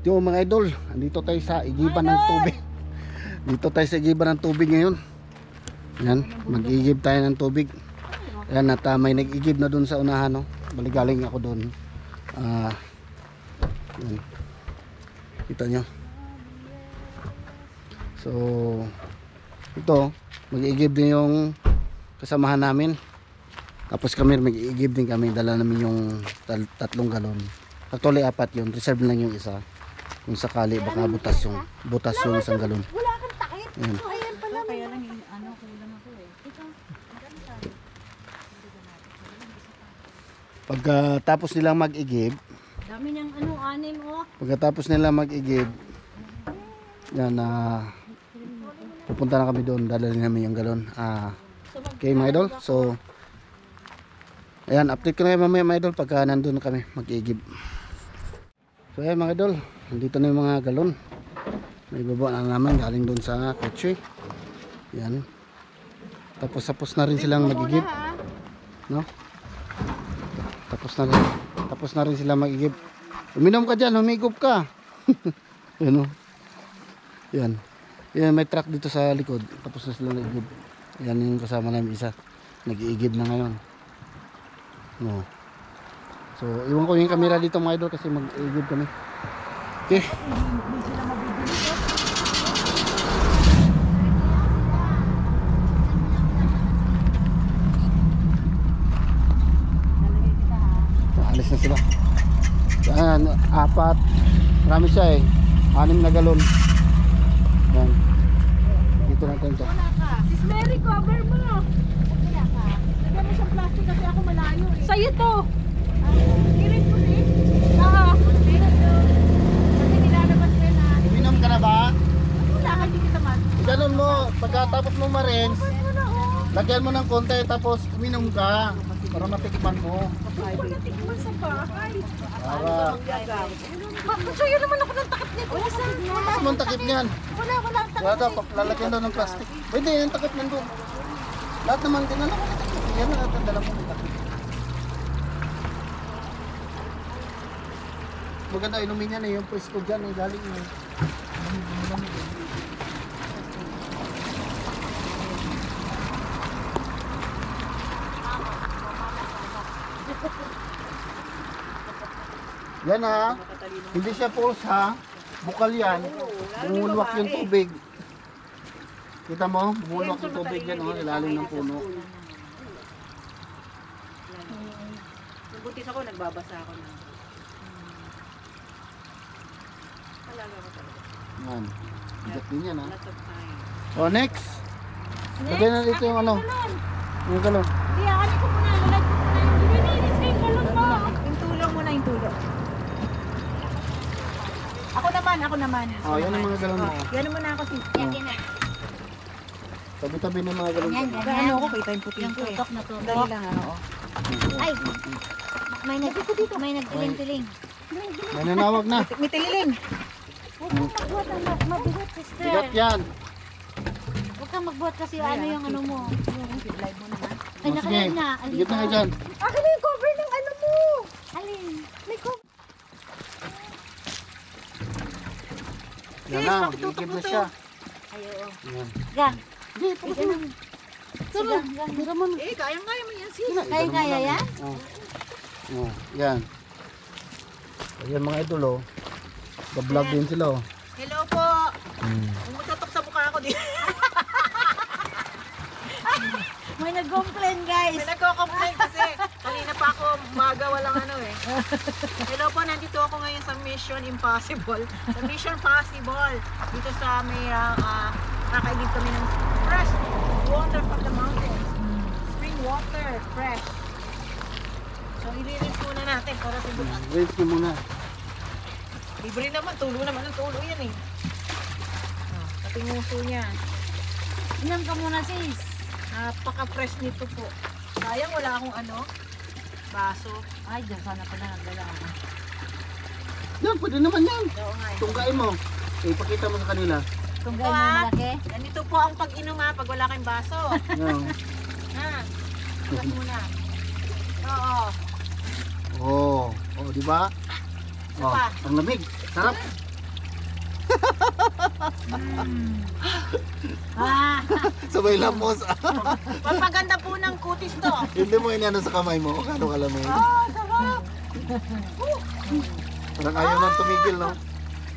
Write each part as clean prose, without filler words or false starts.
Yung mga idol, andito tayo sa igiban ng tubig. Dito tayo sa igiban ng tubig ngayon. Yan, mag-igib tayo ng tubig. Yan, at may nag-igib na dun sa unahan, no? Baligaling ako dun. Yan. Kita nyo. So, ito, mag-igib din yung kasamahan namin. Tapos kami, mag-igib din kami. Dala namin yung 3 galon. Actually, 4 yun. Reserve lang yung isa. Kung sakali baka butas yung 1 galon. Wala kang takip. Ayan. Ayan pala. Kaya lang yung ano, kulang ako eh. Pagkatapos nilang mag-igib, Dami niyang ano, 6 oh. pagkatapos nilang mag-igib, yan, pupunta na kami doon, dadalhin namin yung galon. Okay mga idol, so ayan, update ko na kayo mamaya mga idol pagka nandun kami mag-igib. So ayan mga idol, nandito na yung mga galon. May baba na naman galing doon sa kotse. Yan. Tapos na rin silang mag-igib, no? Tapos na rin sila mag-igib. Uminom ka dyan, humigop ka. Yan o. Yan. Yan, may truck dito sa likod. Tapos na sila nag-igib. Yan yung kasama namin isa. Nag-iigib na ngayon. No. So, iwan ko yung camera dito mga idol kasi mag-igib kami. Okay. Alis na sila. Yan, 4. Marami siya eh. 6 na galon. Yan. Dito natin ito. Sis Mary, cover mo. Wala ka. Lagyan mo siyang plastic kasi ako malayo eh. Sa'yo to! Irin mo rin? Oo. Kasi nilalabas ko yun ah. Uminom ka na ba? Wala ka, hindi kita man. Ganon mo. Pagkatapos mo ma-rinse, Ano na oh. lagyan mo ng konti tapos uminom ka. Para matikman mo. Pagkatikman sa bahay. Para. Sa'yo naman ako ng takip nito. Wala sa Mas mong takip niyan. Wala ang takip. Wala daw, lalagyan daw ng plastic. Pwede, yung takip nandun. Lahat naman din alam mo. Yan na natin dala mo ng takip. Maganda inumin yan eh. Yung pwesto dyan eh. Galing eh. Yan ha. Hindi siya pulse ha. Bukal yan. Bumulwak yung tubig. Kita mo? Bumulwak yung tubig yan oh, ilalim ng puno. Yung buntis ako, nagbabasa ako na. Talaga ko talaga. Yan. Bigat din yan ha. Lot of time. O next. Lagyan na dito yung ano. Yung galon. Hindi, ano ko muna. Lalagyan ko muna. Hindi, hindi. Kalon mo. Yung tulong muna, yung tulong. Ako naman. O yan ang mga galon mo. Yan muna ako sis. Tabi-tabi ng mga galon. Yan, ko. Ano ako, kita yung puti Yung ko eh. tutok na tutok. Dali lang ano. Ay, may nagtiling-tiling. May nanawag na. May tililing. Huwag kang magbuhat ang mabigat, sister. Bigat yan. Huwag kang magbuhat kasi ano yung ano mo. Yung live mo naman. Ay, O, sige. nakalive na. Bigit na ka dyan. Akin na yung cover ng ano mo. Alin? May cover. Yan na. Igib na siya. Ay, oo. Yan. Gang. Hindi, tapos na. Sige, gang. Tira mo na. Eh, kaya mo yan sis. Kaya yan? Oh, yan. Ayan mga idol oh. Ga-vlog din sila oh. Hello po. Umutatok sa mukha ako dito. May nag-complain, guys. May nagko-complain kasi kanina pa ako umaga walang ano eh. Hello po, nandito ako ngayon sa Mission Impossible. Sa Mission Possible. Dito sa may kakaigib kami ng fresh water from the mountain. Spring water, fresh. So i-rinse muna natin para sa bulat. Rinse nyo muna. Libre naman, tulo naman ang tulo yan eh. Kating nguso niya. Inom ka muna, sis. Napaka-fresh nito po. Sayang wala akong ano, baso. Ay, dyan sana pala nagdala ako. Yan, pwede naman yan. Oo nga eh. Tunggain mo. Ipakita mo sa kanila. Tunggay mo malaki. Ganito po ang pag-inom ha, pag wala kayong baso. Yan. Ha? Tugas muna. Oo. Oh, oh, di ba? Isa Oh, pa. ang lamig. Sarap. Ah, Sabay lamos. papaganda po ng kutis to. Hindi mo inano sa kamay mo. Kano kalamin. Sarap. Parang ayaw nang tumigil, no?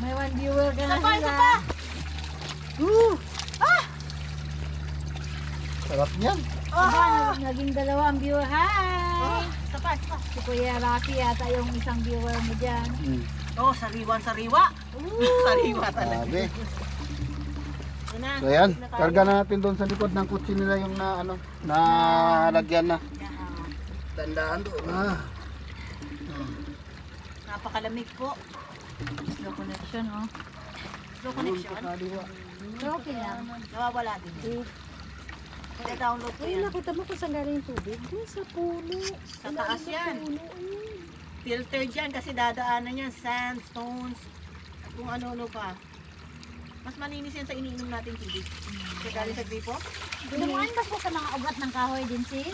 May one viewer ka na Isa pa, isa sila. pa. Sarap niyan. Aba, naging dalawang viewer. Hi! Isa pa, isa pa. Si Kuya Rocky yata yung isang viewer mo dyan. Oh, sariwa. Sariwa talaga. Sabi. Yun na. So yan, Na tayo. karga na natin doon sa likod ng kutsi nila yung na ano, na lagyan na. Tandaan doon. Napakalamig po. Slow connection, oh. Slow connection. Okay lang. Nawawala din. I-download ko yan. Nakita mo kung saan galing yung tubig? Doon sa puno. Sa taas yan. Filtered yan kasi dadaanan yan. Sandstones. At kung ano-ano pa. Mas malinis yan sa iniinom natin tubig. Kasi galing sa gripo. Dumaan ba po sa mga ugat ng kahoy din, sis?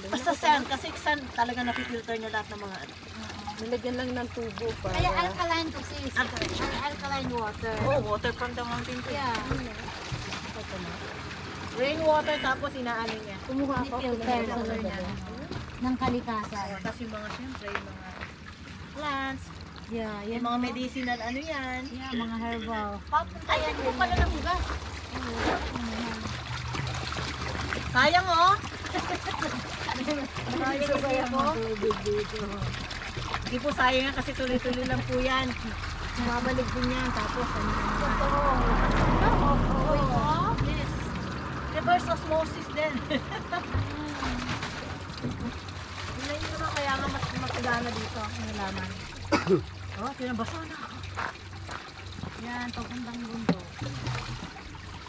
Basta sand. Kasi sand talaga napifilter niya lahat ng mga ano. Nilagyan lang ng tubo pa. Kaya alkaline to, sis. Alkaline water. Oh, water from the mountain to. Yeah. Rainwater tapos inaano niya. Kumuha ako. Filter ng kalikasan. Tapos yung mga siyempre, yung mga plants, Yeah, yan. yung mga medicinal ano yan. Yeah, mga herbal. Ay, ano pala ng hugas? Sayang oh. Sayang oh. Hindi po sayang yan kasi tuloy-tuloy lang po yan. Mabalik din yan. Tapos ano naman. Yes. Reverse osmosis din. Hindi nyo naman kaya nga mas magkagana dito. Ang laman. Oh, tinabasa na. Yan, papuntang bundok.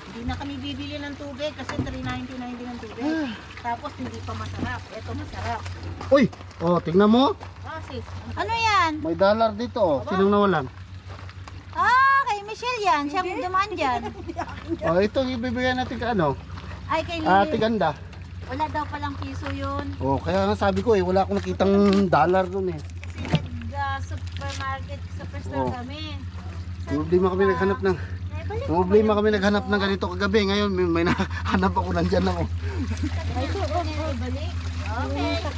Hindi na kami bibili ng tubig kasi 3.99 din ang tubig. Tapos hindi pa masarap. Ito masarap. Uy! Oh, tingnan mo. Ah, sis. Ano yan? May dollar dito. Oh. Sinong nawalan? Ah, kay Michelle yan. Siya ang dumaan dyan. Oh, ito ibibigay natin ka ano? Ay, kay Ate Lily. Ganda. Wala daw palang piso yun. Oh, kaya nga sabi ko wala akong nakitang dollar doon eh. Kasi nag-supermarket, superstore Oh. kami. Problema kami naghanap ng Problema kami naghanap ng ganito kagabi. Ngayon may nahanap ako nandyan lang oh. Ay, ito, balik. Okay. Ito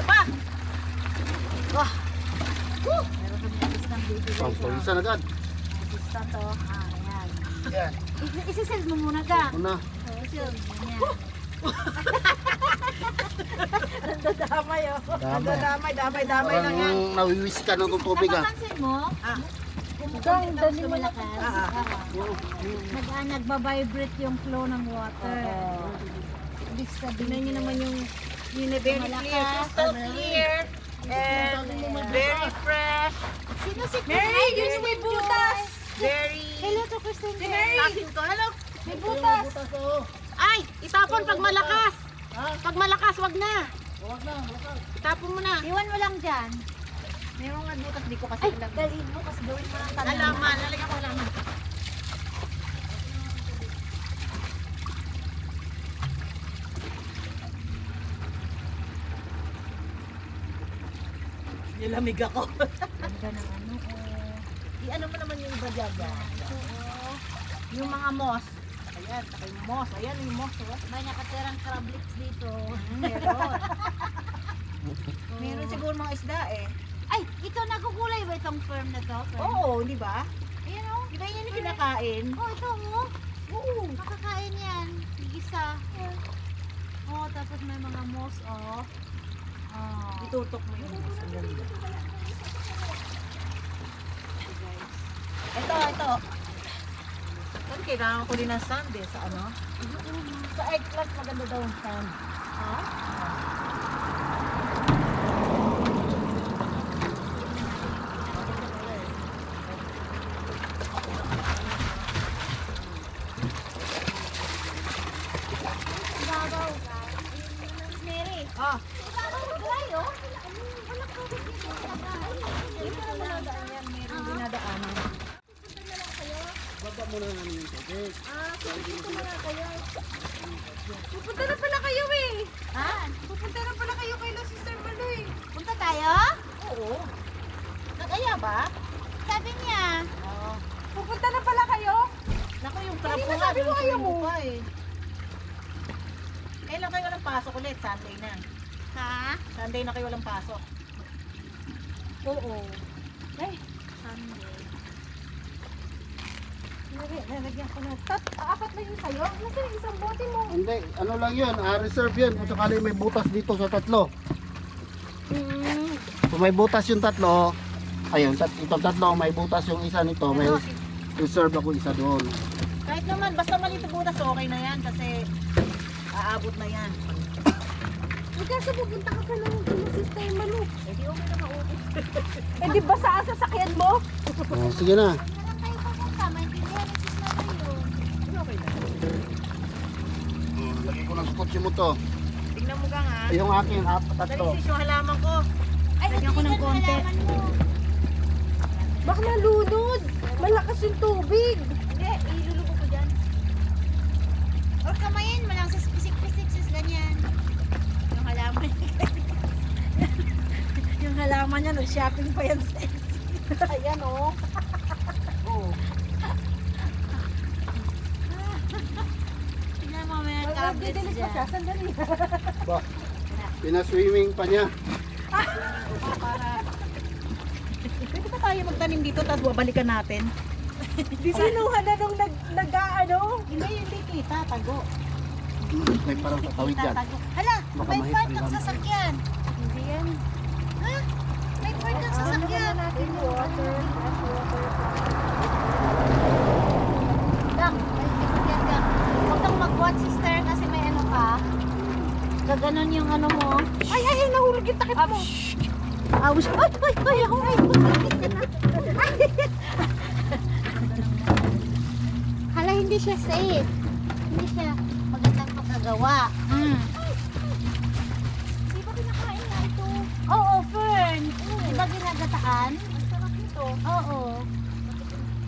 pa. Wah. Meron kami assistant dito. Pangpolisan agad. Assistant to. Ah, ayan. Yan. Isi-sell mo muna ka. Una. Sell. Ganyan. Nandadamay oh. Tama. Damay lang yan. Parang nawiwis ka ng tubig ah. Napapansin mo? Ah. Kung dali mo lakas, Ah. nagbabibrate yung flow ng water. Ibig Tingnan sabihin, nyo naman yung very clear, Malakas. crystal clear, and very fresh, sino si Mary, Christine? yun may butas. Very... Hello to Christine. Tasin ko. Hello? May butas. Ay! Itapon pag malakas! Pag malakas, wag na! Itapon mo na. Iwan mo lang dyan. Mayroong nga butas, di ko kasi Ay, alam. dalhin mo kasi gawin mo ng talaman. Alaman, lalagyan ko alaman. Nilamig ako. Ganda ng ano, I-ano mo naman yung iba dyan. Yung mga moss. Ayan, saka yung moss. Ayan yung moss. Oh. May nakatirang crablets dito. Meron. Meron siguro mga isda eh. Ay, ito nagkukulay ba itong firm na to? Firm? Oo, di ba? Ayan o. Di ba yan yung kinakain? Oh, ito mo. Oo. Makakain yan. Isa. Oh, tapos may mga moss, oh. Oh. Itutok mo yung moss. Ang ganda. Ito. Saan kailangan ko din ng sand eh? Sa ano? Sa eggplant maganda daw ang sand. Ha? Babaw. Mary. Ah, Babaw, oh. Wala ko rin dito. dito na dinadaan yan. Meron dinadaanan. Baba mo na namin yung tubig. Pupunta na pala kayo eh. Ha? Pupunta na pala kayo kay Sister Maloy. Punta tayo? Oo. Nagaya ba? Sabi niya. Oo. Pupunta na pala kayo? Naku, yung crab ko Kanina nga, sabi mo ayaw mo. pa eh. Kailan kayo walang pasok ulit? Sunday na. Ha? Sunday na kayo walang pasok. Oo. Ay, Sunday. Nalagyan ko na. Apat na yun sa'yo? Nasa yung isang bote mo? Hindi, ano lang yun, reserve yun. Kung sakali may butas dito sa tatlo. Kung may butas yung tatlo, ayun, itong tatlo, may butas yung isa nito, may Ano, reserve ako isa doon. kahit naman, basta malito butas, okay na yan kasi aabot na yan. Magkasa pupunta ka pa ng sister Manu. Eh di okay na maubos. Eh di ba saan sasakyan mo? Oh, sige na. Huwag na lang kayo pupunta. Maintindihan ni sis na kayo. Okay na. Lagi ko ng kotse mo to. Tingnan mo gang ha. Ay, yung akin, Dali tatlo. sis yung halaman ko. Ay, Lagyan ko ng natigan mo konti. halaman mo. Baka nalunod. Malakas yung tubig. Hindi, ilulubog ko dyan. Or kamayin mo lang, sis, pisik-pisik, sis, ganyan. Yung halaman. Yung halaman niya, nag-shopping pa yan sa Ayan oh. Oo. Tignan mo, may tablets Magdidilig pa dyan. siya. Sandali. Ba, pinaswimming pa niya. Pwede pa tayo magtanim dito tapos babalikan natin. Di sinuha na nung nag-ano? Hindi kita, tago. May parang tatawid dyan. Tatago. Hala, Baka may mahit part ang ng gamit. sasakyan. Hindi yan. Ha? May part ng sasakyan. natin water. Dang, may sasakyan ka. Huwag kang mag-watch, sister, kasi may ano ka. Gaganon yung ano mo. Ay, nahulog yung takip mo. Awas. Ay, ako. Hala, hindi siya safe. Hindi siya magandang pagkagawa. Di ba kinakain na ito? Oo, Fern. Di ba ginagataan? Ang sarap nito. Oo.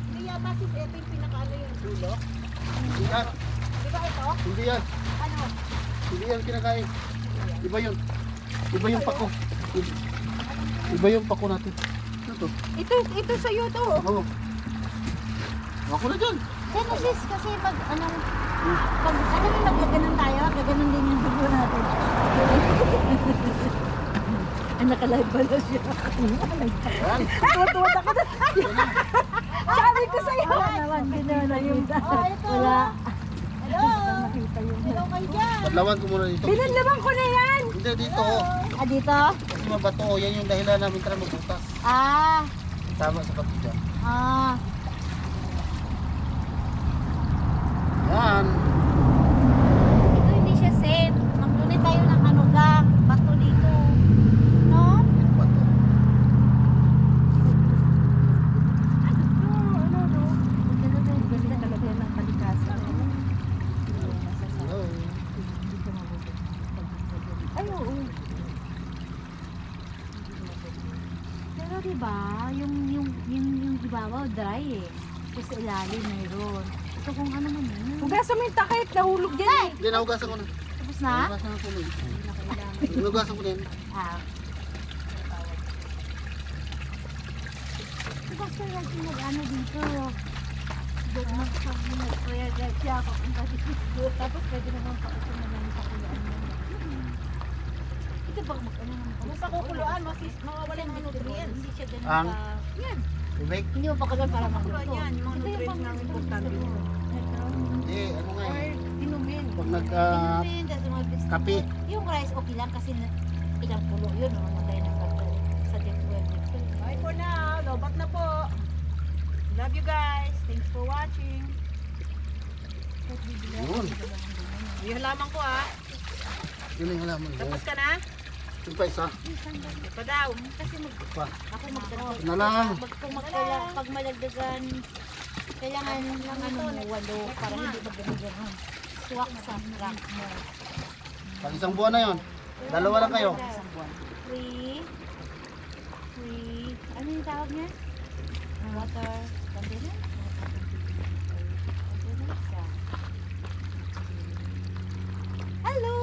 Hindi yata sis, ito yung pinakaano yung dulo. Hindi yan. Di ba ito? Hindi yan. Ano? Hindi yan kinakain. Iba yun. Iba yung pako. Iba yung pako natin. Ano to? Ito sa'yo to. Oo. Ako na dyan. Kaya sis, kasi pag ano, magaganon tayo, gaganon din yung dugo natin. Ang nakalive ba na siya? Yan. Tuwa-tuwa ako na. Sabi ko sa'yo. Wala naman, hindi naman nakita. Oh, ito. Wala. Hello? Hello kayo dyan. Padlawan ko muna dito. Binanlaban ko na yan. Hindi, dito. Oh. Ah, dito? Kasi mabato. Oh. Yan yung dahilan namin tara magbutas. Ah, Tama sa pagkita. ah. Yan. Ito hindi siya safe. Magtunay tayo ng ano gang, bato dito. No? Yung bato. Ganda talaga yan ng kalikasan. Hello. Ay, oo. Pero diba, yung ibabaw dry eh. Kasi sa ilalim mayroon. Ito kung ano man yun. Hugasan mo yung takip. Nahulog yan eh. Hindi, nahugasan ko na. Tapos na? Nahugasan ko na. Nahugasan ko na yan. Ah. Basta lang yung ano dito. Mag-prayer guide siya ako kung kasi dito. Tapos pwede naman pa ito na lang sa kuluan mo. Ito pag mag-ano naman. Kung sa kukuluan, mawawala yung nutrients. Hindi siya ganun Ang- ka. Yan. Tubig? Hindi mo pa kagad para Kukuluan magluto. yan. Yung mga nutrients na importante dito. Hindi, ano nga Or eh. inumin. Pag Inumin, tapos mga biscuit. kape. Yung rice okay lang kasi ilang pulo yun. Mamatay na sa death well. Bye for now. Lobat na po. Love you guys. Thanks for watching. Yun. Yung halaman ko ha. Yun yung halaman. Tapos ka na? Yung pa isa. Ito pa daw. Kasi Pa. ako magdagdag. Na lang. Pag malagdagan, kailangan ng ano mo, walo para hindi magdagdagan. Swak sa rack mo. Pag isang buwan na yun. Dalawa lang kayo. Free. Ano yung tawag niya? Water container? Container siya. Hello!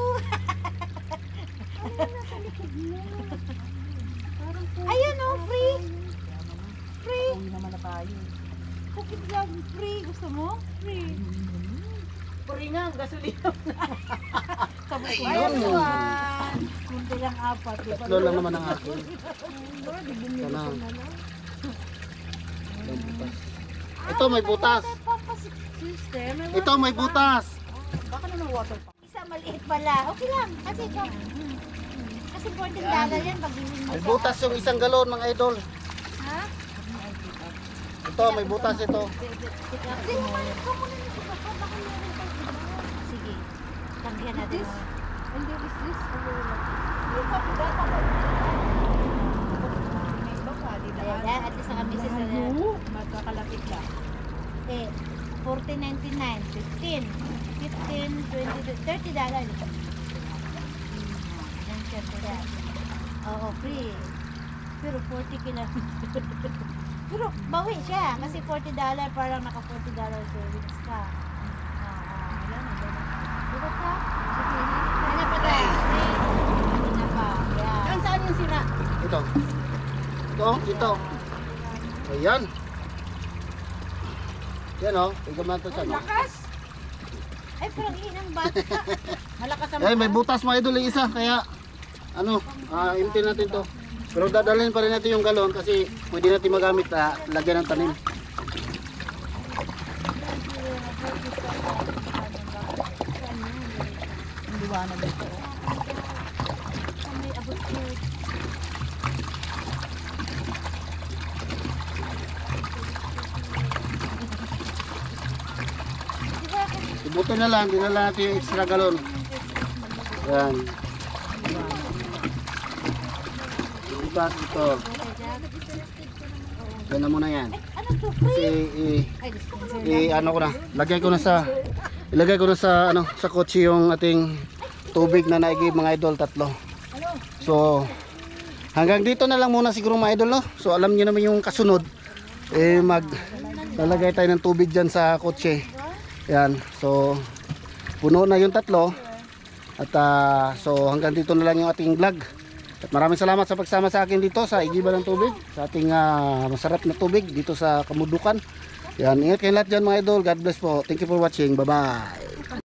Ayun oh, free! Free! Uwi naman na tayo. Bakit lang free? Gusto mo? Free. Puri nga, ang gasolina. Ayan tuwan. Kunti lang apat. Di ba? Tatlo lang naman ang akin. Sana. Ito may butas. Sister, may Ito may butas. Baka naman water pa. isa maliit pala. Okay lang. Kasi ito. Kasi $14 yan pag bibili mo May sa- butas yung isang galon mga idol. Ha? Ito may butas ito. Hindi mo man. Ikaw muna yung iba pa. Baka meron pa. Sige. Tanggihan natin. And there is this. Yung kapidata ko. May iba pa, di Ayan, ba? at least ang misis na Magkakalapit ka. eh, $14.99, 15, 20, $30. Yan siya, $30. Oo, free. Pero 40 kilometers. Pero bawi siya kasi $40 parang naka $40 savings ka. Ayan, diba ka? Ano pa tayo? Ano pa? Yan. Yan, saan yung sira? Ito. Ito. Ayan. Yan o. Tignan natin siya. No? Lakas! Ay, parang hinang bata. Malakas ang Ay, may butas mga idol yung isa. Kaya, ano, empty natin to. Pero dadalhin pa rin natin yung galon kasi pwede natin magamit na lagyan ng tanim. Ang liwanag nito. May abot ko. Ibuto na lang, dinala natin yung extra galon. Yan. Butas ito. Yan na muna yan. Ano to? Kasi ano ko na, ilagay ko na sa ano sa kotse yung ating tubig na naigib mga idol, 3. So hanggang dito na lang muna siguro mga idol, no? So alam niyo naman yung kasunod lalagay tayo ng tubig diyan sa kotse. Yan. So puno na yung 3 at so hanggang dito na lang yung ating vlog. At maraming salamat sa pagsama sa akin dito sa igiban ng tubig, sa ating masarap na tubig dito sa Kamudukan. Yan, ingat kayo lahat dyan mga idol. God bless po. Thank you for watching. Bye bye.